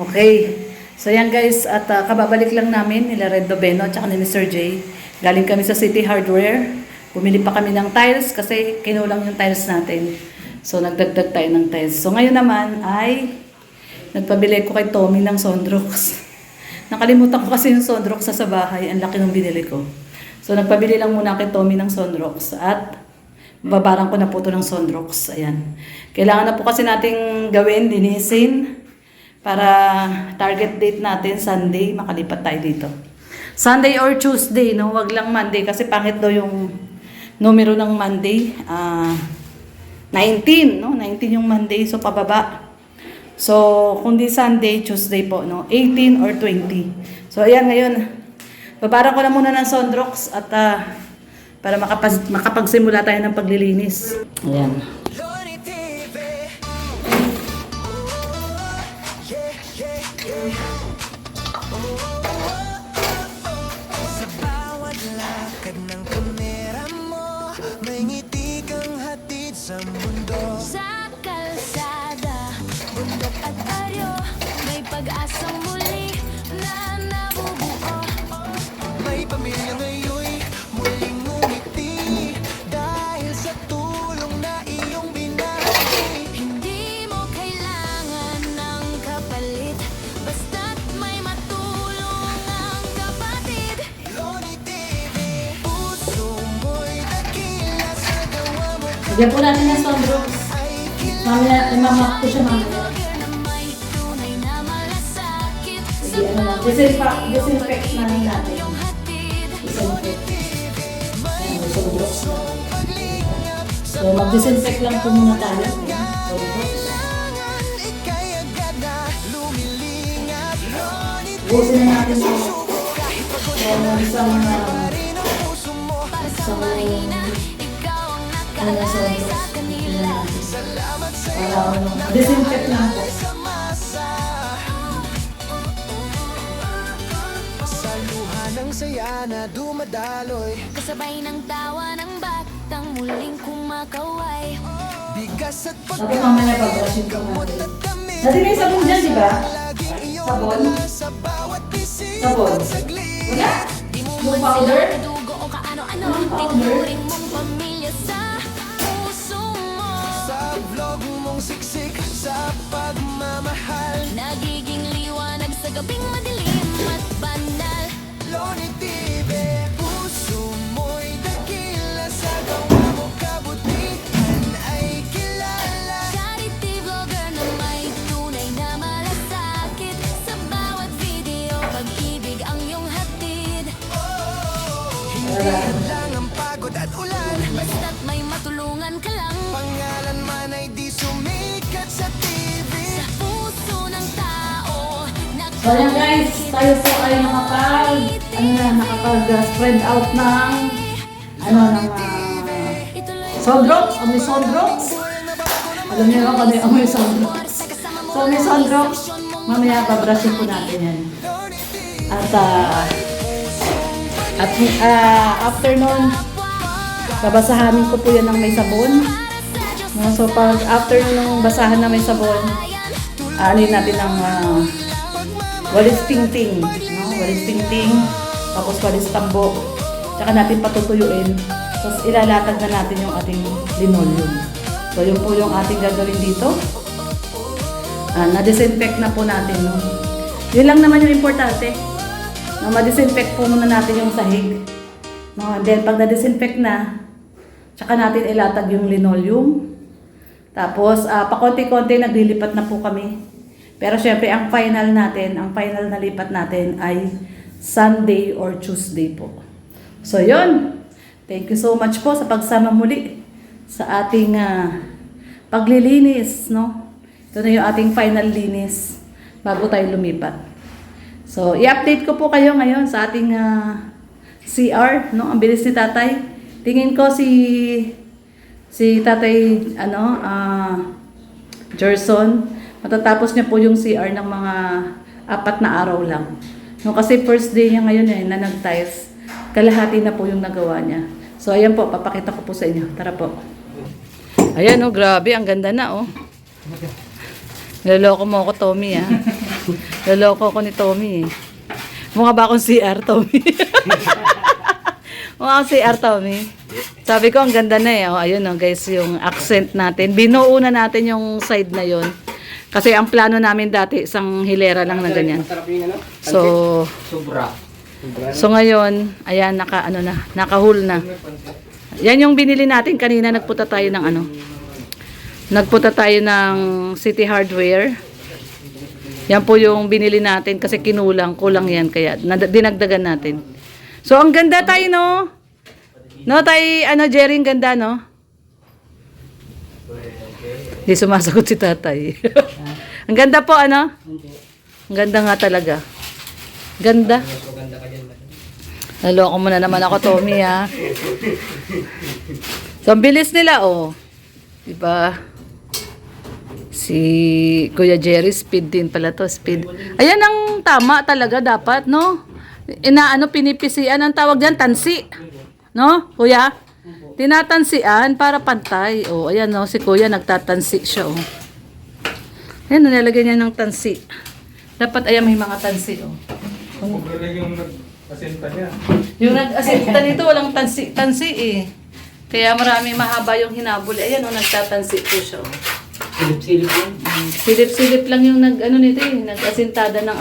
Okay. So yan guys, at kababalik lang namin nila Red Noveno at ni Mr. J. Galing kami sa City Hardware. Bumili pa kami ng tiles kasi kinulang yung tiles natin. So nagdagdag tayo ng tiles. So ngayon naman ay nagpabili ko kay Tommy ng Sondrox. Nakalimutan ko kasi yung Sondrox sa bahay. Ang laki ng binili ko. So nagpabili lang muna kay Tommy ng Sondrox at babarang ko na po ito ng Sondrox. Ayan. Kailangan na po kasi nating gawin, linisin. Para target date natin, Sunday, makalipat tayo dito. Sunday or Tuesday, no? Wag lang Monday kasi pangit daw yung numero ng Monday. 19, no? 19 yung Monday, so pababa. So, kung di Sunday, Tuesday po, no? 18 or 20. So, ayan ngayon. Babarang ko na muna ng Sondrox at para makapagsimula tayo ng paglilinis. Ayan. Sa bawat lakad ng kamera mo, may ngiti kang hatid sa mundo. Sa kalsada, bundok at aryo, may pag-asang muli na nabubuo. May pamilya ngayon'y muling ngumiti dahil sa tulong na iyong binahagi. Hindi mo kailangan ng kapalit, basta't may matulong ang kapatid. Loni TV, puso mo'y dakila sa gawa mo. Lagyan po natin ng Sondrox. Mamaya, imamak ko siya mamaya. Vlogger na may tunay na malasakit. Sige, ano lang. Disinfect namin natin. Yung hatid. Disinfect. Ayan, may Sondrox na. So, mag-disinfect lang po muna tayo. Ayan, Sondrox. Kailangan ika'y agad na lumilingap. Loni Busin na natin ito. kahit pagod Ayan, isang rin ang puso mo. Para sa mahina, ikaw ang ano na nakalagay Sondrox. sa kanila. Salamat sa Para ano, disinfect lang po. masa. Sa luha ng saya na dumadaloy, Kasabay ng tawa ng batang muling kumakaway. bigas at Tapos mamaya pag-brushing ko natin. Dati may sabon dyan, di ba? Sabon? sa bawat bisig Sabon? Wala? Di mo Yung man powder? sila dugo o kaano-ano. Yung powder? Tinuring mong pamilya sa puso mo. sa vlog mong siksik sa pagmamahal. Nagiging liwanag sa gabing madilim at banal. Loni TV, puso mo'y dakila sa gawa mo kabutihan ay kilala. Charity vlogger na may tunay na malasakit. Sa bawat video, pag-ibig ang iyong hatid. Hindi lang ang pagod at ulan, Basta't may matulungan ka lang. pangalan man ay di sumikat sa TV. Sa puso ng tao, So ayan guys, tayo po ay nakapag-spread out ng Sondrox, amoy Sondrox. Alam niyo ba kung ano yung amoy Sondrox? So may Sondrox, mamaya pabrushin po natin yan. At after nun, babasahanin ko po yan ng may sabon. No, so pag after nung basahan na may sabon, aanin natin ng walis tingting, no? Walis tingting, tapos walis tambo. Tsaka natin patutuyuin. Tapos ilalatag na natin yung ating linoleum. So yun po yung ating gagawin dito. Na-disinfect na po natin, no? Yun lang naman yung importante. No, ma-disinfect po muna natin yung sahig. No, and then pag na-disinfect na, tsaka natin ilatag yung linoleum. Tapos pakonti-konti naglilipat na po kami. Pero syempre ang final na lipat natin ay Sunday or Tuesday po. So yun. Thank you so much po sa pagsama muli sa ating paglilinis, no? Ito na yung ating final linis bago tayo lumipat. So i-update ko po kayo ngayon sa ating CR, no? Ang bilis ni Tatay. Tingin ko si Tatay Gerson, matatapos niya po yung CR ng mga 4 na araw lang. No, kasi first day niya ngayon na nag-tiles. Kalahati na po yung nagawa niya. So ayan po, papakita ko po sa inyo. Tara po. Ayan oh, grabe, ang ganda na oh. Niloloko mo ako, Tommy, ah. Loloko ko ni Tommy eh. Mukha ba akong CR, Tommy? Mukha akong CR, Tommy. Sabi ko, ang ganda na eh. Oh, ayun oh, guys, yung accent natin. Binuo na natin yung side na yon. Kasi ang plano namin dati, isang hilera lang na ganyan. Masarap yung ano? So, Sobra. so ngayon, ayan, nakahul na. Yan yung binili natin kanina, nagpunta tayo ng ano. Nagpunta tayo ng City Hardware. Yan po yung binili natin kasi kulang yan kaya dinagdagan natin. So ang ganda tayo no. No tayo ano Jerry, ang ganda no. Hindi sumasagot si tatay. Ang ganda po ano? Ang ganda nga talaga. Ganda. Naloko mo na naman ako, Tommy ha. So ang bilis nila oh. Diba? Si Kuya Jerry, speed din pala to, speed. Ayan ang tama talaga dapat, no? Pinipisian ang tawag diyan, tansi. No, Kuya? Tinatansian para pantay. Oh, ayan no, si Kuya nagtatansi siya, oh. Ayan, nalagyan niya ng tansi. Dapat ayan may mga tansi, oh. Yung nag-asinta niya. Yung nag-asinta nito, walang tansi eh. Kaya marami mahaba yung hinabol. Ayan, oh, nagtatansi po siya, oh. Silip-silip yun. Silip-silip lang yung nito eh, nag-asintada ng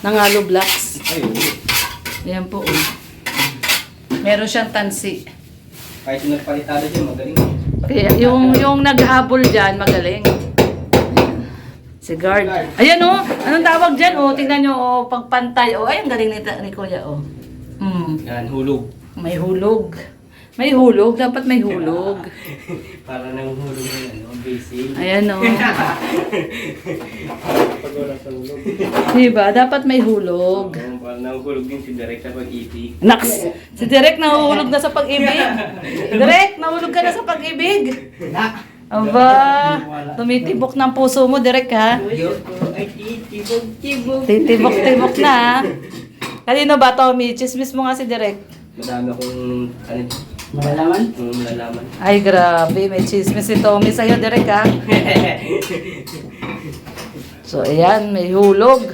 ng hollow blocks. Ayun. Ayan po. Oh. Meron siyang tansi. Kahit yung nagpalitada dyan, magaling. Kaya yung naghabol dyan, magaling. Si guard. Ayan oh, anong tawag dyan? Oh, tingnan nyo, oh, pagpantay. Oh, ayun, galing ni Kuya, oh. Yan, hulog. May hulog. May hulog, dapat may hulog. Para nang hulog na ano, basic. Ayan oh. Pag wala sa ulog. Diba? Dapat may hulog. Para nang hulog din si Direk sa pag-ibig. Naks! Si Derek nahuhulog na sa pag-ibig. Derek, nahulog ka na sa pag-ibig. Aba, tumitibok ng puso mo, Derek, ha? Ay, titibog-tibog. Titibok-tibok na, ha? Kanino ba, Tommy? Chismis mo nga si Derek. Madami akong, ano, Malalaman? malalaman. Ay, grabe. May chismis si Tommy sa'yo, Derek, ha? So, ayan, may hulog.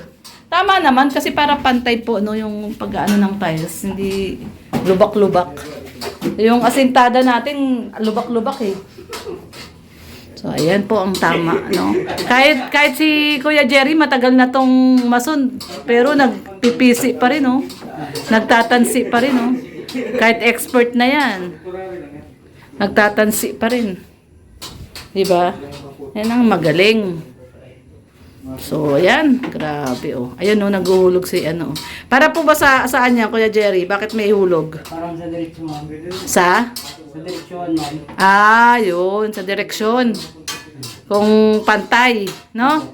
Tama naman, kasi para pantay po, no, yung pag-ano ng tiles. Hindi lubak-lubak. Yung asintada natin, lubak-lubak, eh. So, ayan po ang tama, no? Kahit si Kuya Jerry, matagal na tong mason, pero nagpipisi pa rin, no? Nagtatansi pa rin, no? Kahit expert na yan, nagtatansi pa rin. Diba? Yan ang magaling. So, ayan. Grabe, oh. Ayan, oh, naghuhulog si ano. Para po ba saan niya, Kuya Jerry? Bakit may hulog? Parang sa direksyon, ma'am. Sa? Sa direksyon, ma'am. Ah, yun. Sa direksyon. Kung pantay, no?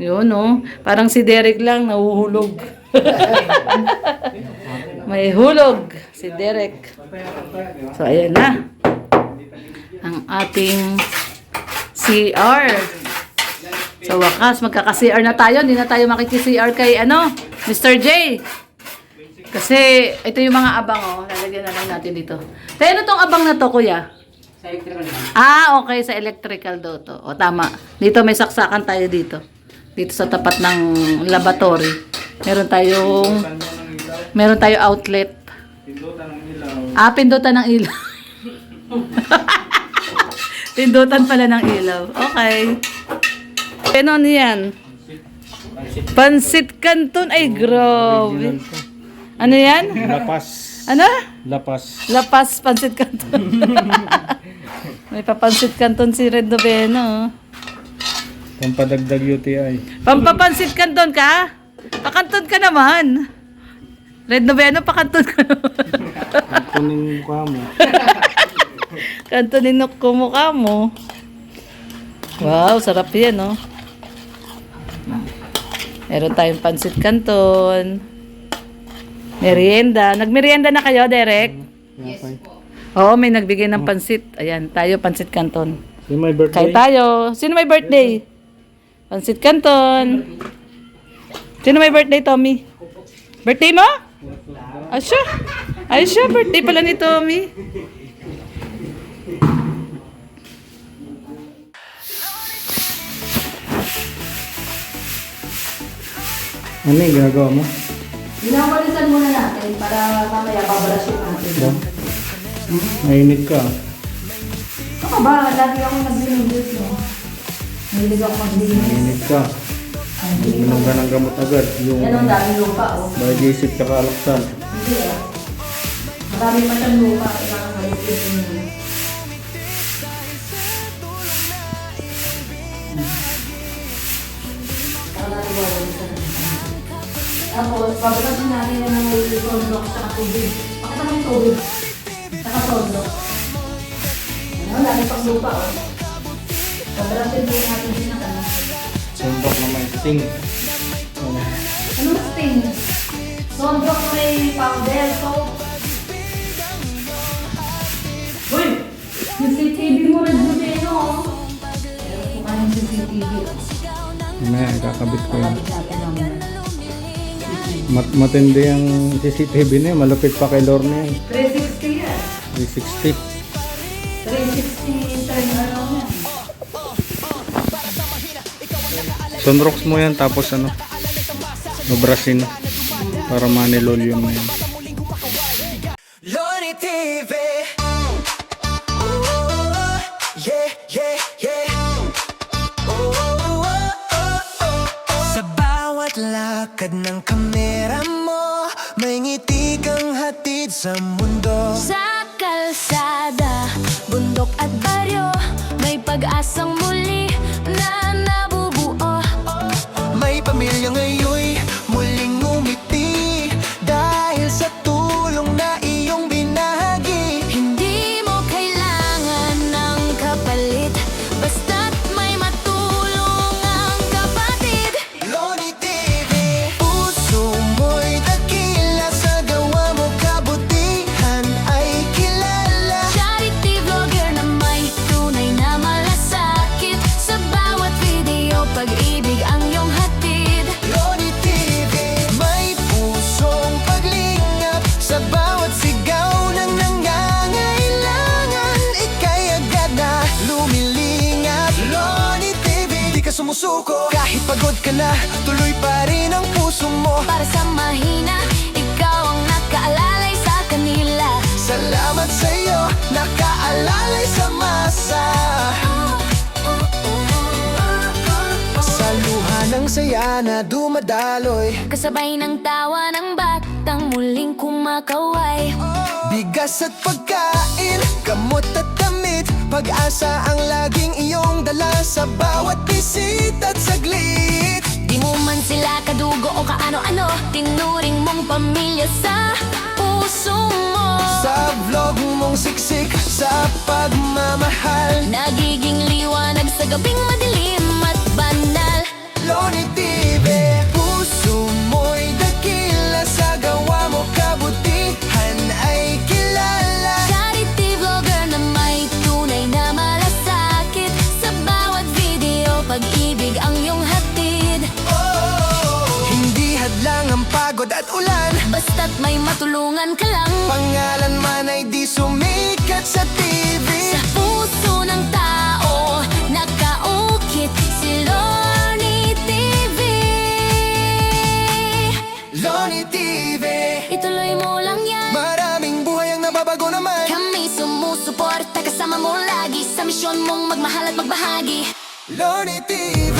Yun, no? Parang si Derek lang, nahuhulog. May hulog si Derek. So, ayan na. Ang ating CR. Sa wakas, magkaka-CR na tayo. Hindi na tayo makiki-CR kay, Mr. J. Kasi, ito yung mga abang, oh. Lalagyan na lang natin dito. Tayo, ano tong abang na to, Kuya? Sa electrical, ma'am. Ah, okay. Sa electrical daw to. O, tama. Dito may saksakan tayo dito. Dito sa tapat ng laboratory. Meron tayong outlet. Pindutan ng ilaw. Ah, pindutan ng ilaw. Pindutan pala ng ilaw. Okay. Ano yan? Pansit Canton. Ay, grabe. Ano yan? Lapas. Ano? Lapas. Lapas Pansit Canton. May papansit Canton si Red Noveno. Pampadagdag UTI. Pampapansit Canton ka? Pakanton ka naman. Red Noveno, pakanton ka naman. Kunin mukha mo. Kantonin ko mukha mo. Wow, sarap yan, no? Meron tayong pansit Canton. Merienda. Nagmerienda na kayo, Derek? Yes po. Oo, may nagbigay ng pansit. Ayan, tayo, pansit Canton. Yung my birthday. Kain tayo. Sino may birthday? Pansit Canton. Sino may birthday, Tommy? Birthday mo? Asya? Asya, birthday pala ni Tommy. Ano yung ginagawa mo? Binawalisan muna natin para mamaya babalasyon natin. Ba? Mainit ka. Ako ba? Lagi ako nagbinibit mo. Mahilig ako magbinibit. Mainit ka. Minom ka ng gamot agad. Yung Yan ang dami lupa, oh. digestive ka kalaksan. Hindi ah. Marami pa siyang lupa. Kailangan maligpit mo. Tapos, babalasin natin yan ng may sondok sa tubig. Pakita mo yung tubig. Saka sondok. Ano, lagi pang lupa, oh. Babalasin po natin din ang ano. Sundok na may sting. Ano sting? Sondok may powder, so... Uy! Yung CCTV mo nagbuti, no? Kumain yung CCTV. Mamaya, ikakabit ko yun. Kapit natin naman. Matindi ang CCTV na yun. Malupit pa kay Lorne yan. 360 yan. 360. 360 turn around yan. Sunrocks mo yan tapos ano, mabrasin para manilolium na yan. Loni TV. Ooh, yeah, yeah, yeah. Sa bawat lakad ng kamera mo, may ngiti kang hatid sa mundo. Sa kalsada, bundok at baryo, may pag-asang muli na nabubuo. May pamilya ngayon muling ngumiti dahil sa tulong na iyong binahagi. Hindi mo kailangan ng kapalit, basta't may matulong ang kapatid. Loni TV, puso mo'y dakila, sa gawa mo kabutihan ay kilala. Charity vlogger na may tunay na malasakit, sa bawat video pag-ibig ang iyong hatid. Loni TV, may pusong paglingap, sa bawat sigaw ng nangangailangan, ika'y agad na lumilingap. Loni TV, di ka sumusuko, kahit pagod ka na, tuloy pa rin ang puso mo. Para sa mahina, ikaw ang nakaalalay sa kanila. Salamat sa'yo, nakaalalay sa masa. Sa luha ng saya na dumadaloy, Kasabay ng tawa ng batang muling kumakaway. bigas at pagkain, gamot at damit, pag-asa ang laging iyong dala sa bawat bisita at saglit. Di mo man sila kadugo o kaano-ano, tinuring mong pamilya sa puso mo. Sa vlog mong siksik, sa pagmamahal, Nagiging liwanag sa gabing madilim at banal. Loni TV, puso mo'y dakila, sa gawa mo kabutihan ay kilala. Charity vlogger na may tunay na malasakit, sa bawat video pag-ibig ang iyong hatid. Hindi hadlang ang pagod at ulan, Basta't may matulungan ka lang, pangalan man ay di sumikat sa TV. sa puso ng tao nakaukit si Lorne TV. Loni TV, Ituloy mo lang yan, maraming buhay ang nababago naman. kami sumusuporta kasama mo lagi, sa misyon mong magmahal at magbahagi. Loni TV.